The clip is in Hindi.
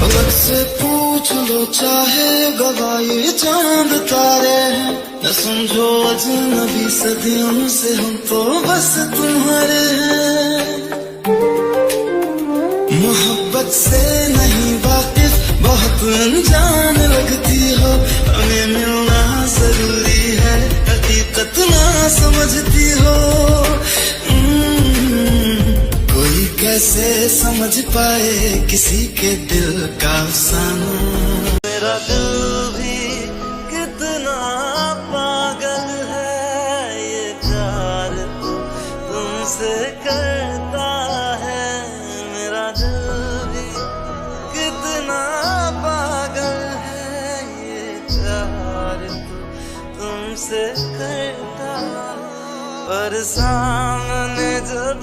फलक से पूछ लो चाहे गवाही चांद तारे हैं, न समझो अजनबी सदियों से हम तो बस तुम्हारे हैं। मोहब्बत से नहीं वाकिफ बहुत अनजान लगती हो, हमें मिलना जरूरी है हकीकत ना समझती हो। कोई कैसे समझ पाए किसी के दिल का अफसाना। मेरा दिल भी कितना पागल है, ये प्यार तो तुमसे करता है। मेरा दिल भी कितना पागल है, ये प्यार तो तुमसे करता। पर सामने जब